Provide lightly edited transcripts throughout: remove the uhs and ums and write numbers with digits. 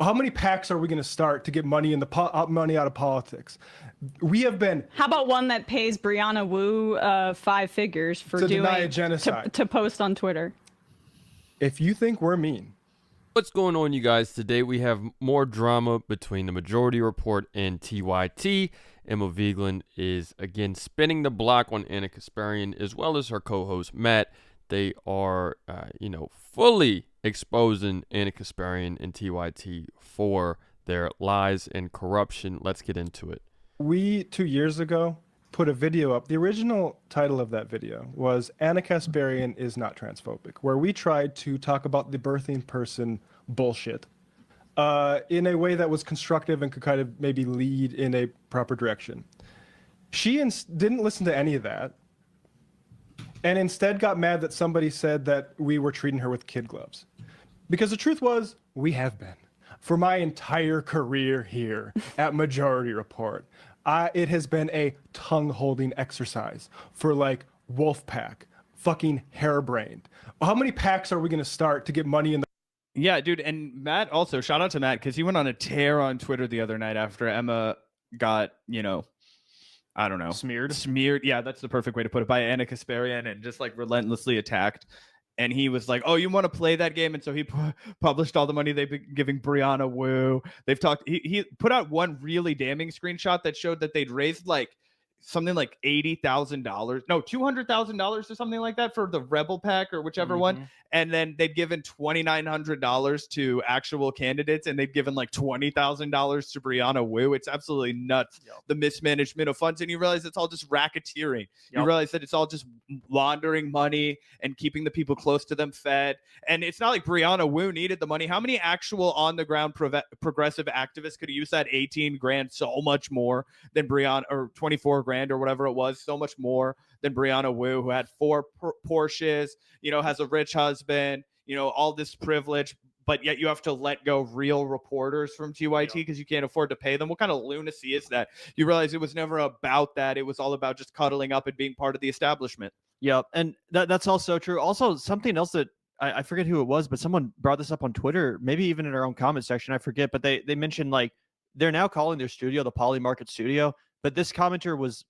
How many PACs are we going to start to get money in the money out of politics? We have been. How about one that pays Brianna Wu 5 figures for to doing deny a genocide to post on Twitter? If you think we're mean. What's going on, you guys? Today we have more drama between the Majority Report and TYT. Emma Vigeland is again spinning the block on Ana Kasparian as well as her co-host Matt. They are, fully exposing Ana Kasparian and TYT for their lies and corruption. Let's get into it. We, 2 years ago, put a video up. The original title of that video was Ana Kasparian is not transphobic, where we tried to talk about the birthing person bullshit in a way that was constructive and could kind of maybe lead in a proper direction. She didn't listen to any of that, and instead got mad that somebody said that we were treating her with kid gloves. Because the truth was, we have been. For my entire career here at Majority Report, it has been a tongue-holding exercise for like Wolfpack, fucking harebrained. How many packs are we going to start to get money in the... Yeah, dude, and Matt also, shout out to Matt, because he went on a tear on Twitter the other night after Emma got, I don't know. Smeared. Yeah, that's the perfect way to put it, by Ana Kasparian, and just like relentlessly attacked. And he was like, oh, you want to play that game? And so he published all the money they've been giving Brianna Wu. They've talked. He put out one really damning screenshot that showed that they'd raised like something like $80,000, no, $200,000 or something like that for the Rebel Pack or whichever one. And then they'd given $2,900 to actual candidates, and they'd given like $20,000 to Brianna Wu. It's absolutely nuts. Yep. The mismanagement of funds. And you realize it's all just racketeering. Yep. You realize that it's all just laundering money and keeping the people close to them fed. And it's not like Brianna Wu needed the money. How many actual on the ground progressive activists could have used that 18 grand so much more than Brianna, or 24 grand or whatever it was, so much more than Brianna Wu, who had 4 Porsches, has a rich husband, all this privilege, but yet you have to let go real reporters from TYT because you can't afford to pay them. What kind of lunacy is that? You realize it was never about that. It was all about just cuddling up and being part of the establishment. Yep. And that's also true. Also, something else that I forget who it was, but someone brought this up on Twitter, maybe even in our own comment section, I forget, but they mentioned like they're now calling their studio the Poly Market Studio. But this commenter was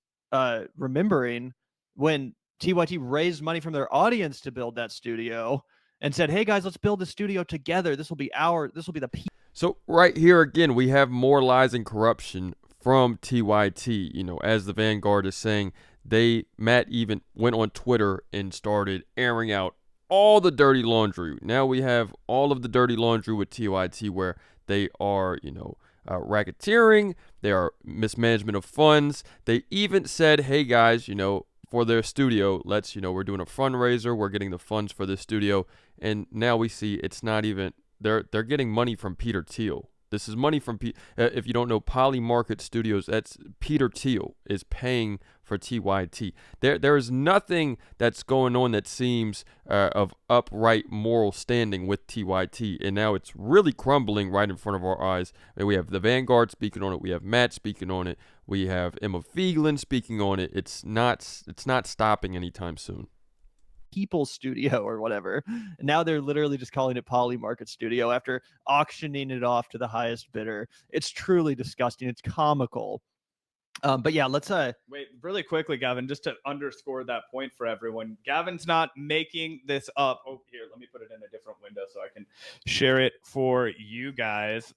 remembering when TYT raised money from their audience to build that studio and said, hey guys, let's build a studio together. This will be the So right here again, we have more lies and corruption from TYT. As the Vanguard is saying, Matt even went on Twitter and started airing out all the dirty laundry. Now we have all of the dirty laundry with TYT, where they are, racketeering, they are mismanagement of funds. They even said, hey guys, for their studio, we're doing a fundraiser, we're getting the funds for this studio, and now we see it's not even, they're getting money from Peter Thiel. This is money from, if you don't know, Poly Market Studios, that's Peter Thiel is paying for TYT. There is nothing that's going on that seems of upright moral standing with TYT, and now it's really crumbling right in front of our eyes. And we have the Vanguard speaking on it, we have Matt speaking on it, we have Emma Vigeland speaking on it. It's not stopping anytime soon. People's Studio or whatever. And now they're literally just calling it Poly Market Studio after auctioning it off to the highest bidder. It's truly disgusting. It's comical. But yeah, let's wait really quickly, Gavin, just to underscore that point for everyone. Gavin's not making this up. Oh, here, let me put it in a different window so I can share it for you guys.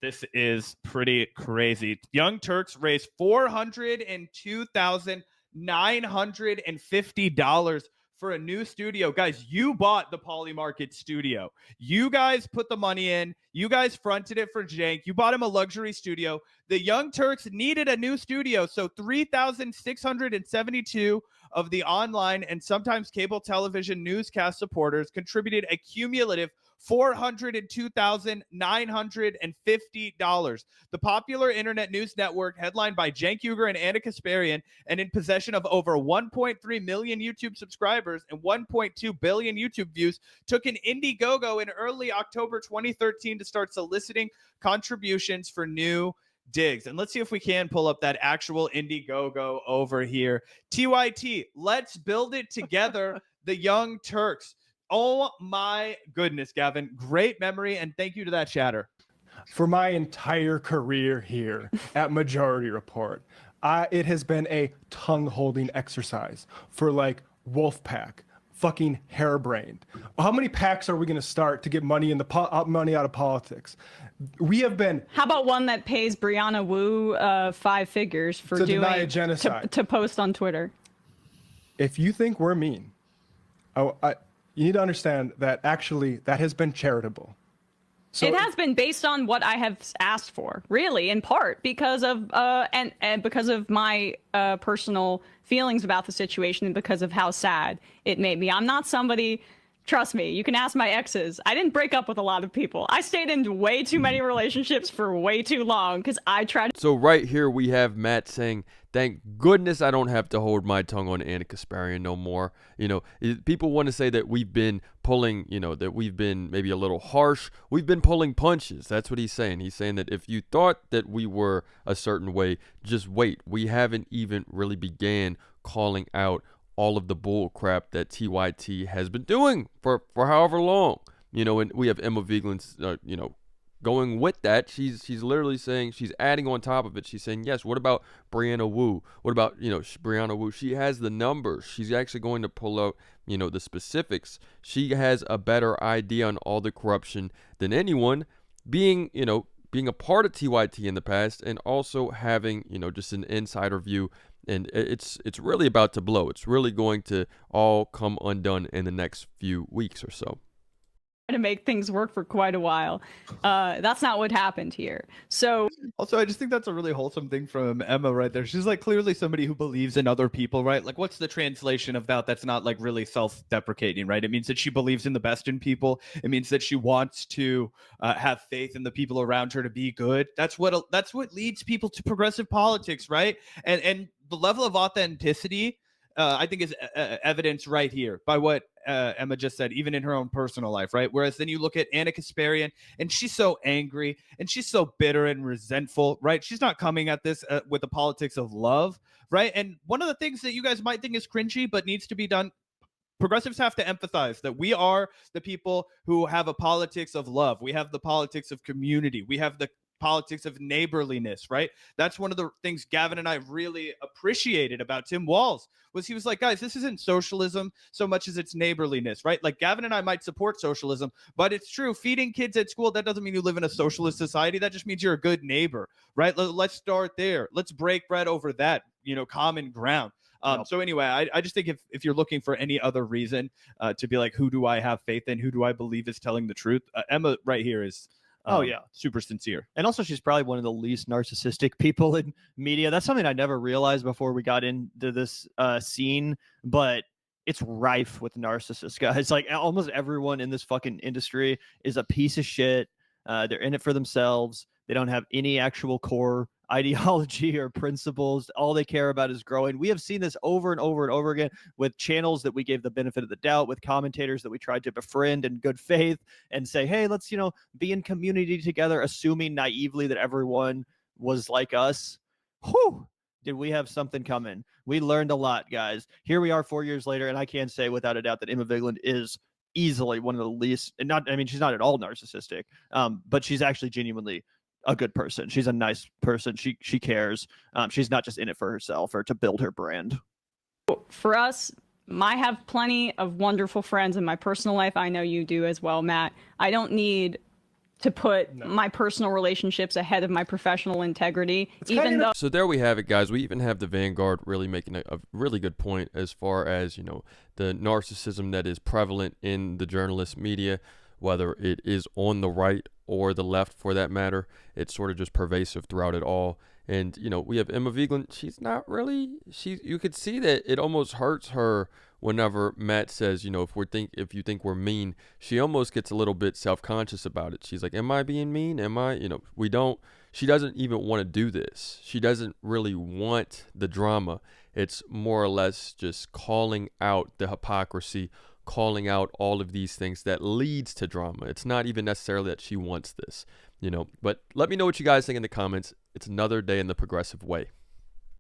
This is pretty crazy. Young Turks raised $402,950 for a new studio. Guys, you bought the Poly Market Studio. You guys put the money in. You guys fronted it for Jank. You bought him a luxury studio. The Young Turks needed a new studio, so 3,672 of the online and sometimes cable television newscast supporters contributed a cumulative $402,950. The popular internet news network, headlined by Cenk Uygur and Ana Kasparian, and in possession of over 1.3 million YouTube subscribers and 1.2 billion YouTube views, took an Indiegogo in early October 2013 to start soliciting contributions for new digs. And let's see if we can pull up that actual Indiegogo over here. TYT, let's build it together. The Young Turks. Oh my goodness, Gavin. Great memory, and thank you to that chatter. For my entire career here at Majority Report, it has been a tongue-holding exercise for like Wolfpack, fucking harebrained. How many packs are we going to start to get money in the money out of politics? We have been. How about one that pays Brianna Wu 5 figures for To doing deny a genocide. to post on Twitter? If you think we're mean, you need to understand that actually that has been charitable. So it has been based on what I have asked for, really, in part because of and because of my personal feelings about the situation and because of how sad it made me. I'm not somebody. Trust me, you can ask my exes. I didn't break up with a lot of people. I stayed in way too many relationships for way too long because I tried. So right here we have Matt saying, thank goodness I don't have to hold my tongue on Ana Kasparian no more. You know, people want to say that we've been pulling, you know, that we've been maybe a little harsh. We've been pulling punches. That's what he's saying. He's saying that if you thought that we were a certain way, just wait. We haven't even really began calling out all of the bull crap that TYT has been doing for however long. You know, and we have Emma Vigeland, you know, going with that. She's literally saying, she's adding on top of it. She's saying, yes, what about Brianna Wu? What about, you know, Brianna Wu? She has the numbers. She's actually going to pull out, you know, the specifics. She has a better idea on all the corruption than anyone, being, you know, being a part of TYT in the past and also having, you know, just an insider view. And it's really about to blow. It's really going to all come undone in the next few weeks or so. To make things work for quite a while. That's not what happened here. So Also, I just think that's a really wholesome thing from Emma right there. She's like clearly somebody who believes in other people, right? Like, what's the translation of that? That's not like really self-deprecating, right? It means that she believes in the best in people. It means that she wants to have faith in the people around her to be good. That's what leads people to progressive politics, right? And the level of authenticity, I think, is evidenced right here by what Emma just said, even in her own personal life, right? Whereas then you look at Ana Kasparian, and she's so angry, and she's so bitter and resentful, right? She's not coming at this with the politics of love, right? And one of the things that you guys might think is cringy, but needs to be done, progressives have to empathize that we are the people who have a politics of love. We have the politics of community. We have the politics of neighborliness, right? That's one of the things Gavin and I really appreciated about Tim Walz, was he was like, guys, this isn't socialism so much as it's neighborliness, right? Like, Gavin and I might support socialism, but it's true, feeding kids at school, that doesn't mean you live in a socialist society. That just means you're a good neighbor, right? Let's start there. Let's break bread over that, you know, common ground. So anyway, I just think if you're looking for any other reason to be like, who do I have faith in? Who do I believe is telling the truth? Emma right here is super sincere. And also, she's probably one of the least narcissistic people in media. That's something I never realized before we got into this scene, but it's rife with narcissists, guys. Like, almost everyone in this fucking industry is a piece of shit. They're in it for themselves. They don't have any actual core ideology or principles. All they care about is growing. We have seen this over and over and over again with channels that we gave the benefit of the doubt, with commentators that we tried to befriend in good faith and say, hey, let's, you know, be in community together, assuming naively that everyone was like us. Whew, did we have something coming? We learned a lot, guys. Here we are 4 years later, and I can say without a doubt that Emma Vigeland is easily one of the least, and not, I mean, she's not at all narcissistic, but she's actually genuinely a good person. She's a nice person. She cares. She's not just in it for herself or to build her brand. for us, I have plenty of wonderful friends in my personal life. I know you do as well, Matt. I don't need to put my personal relationships ahead of my professional integrity, even though. So there we have it, guys. We even have the Vanguard really making a really good point as far as, you know, the narcissism that is prevalent in the journalist media, whether it is on the right or the left for that matter. It's sort of just pervasive throughout it all. And, you know, we have Emma Vigeland. She's not really, you could see that it almost hurts her whenever Matt says, you know, if you think we're mean. She almost gets a little bit self-conscious about it. She's like, am I being mean? Am I, you know, she doesn't even want to do this. She doesn't really want the drama. It's more or less just calling out the hypocrisy, calling out all of these things that leads to drama. It's not even necessarily that she wants this, you know. But let me know what you guys think in the comments. It's another day in the progressive way.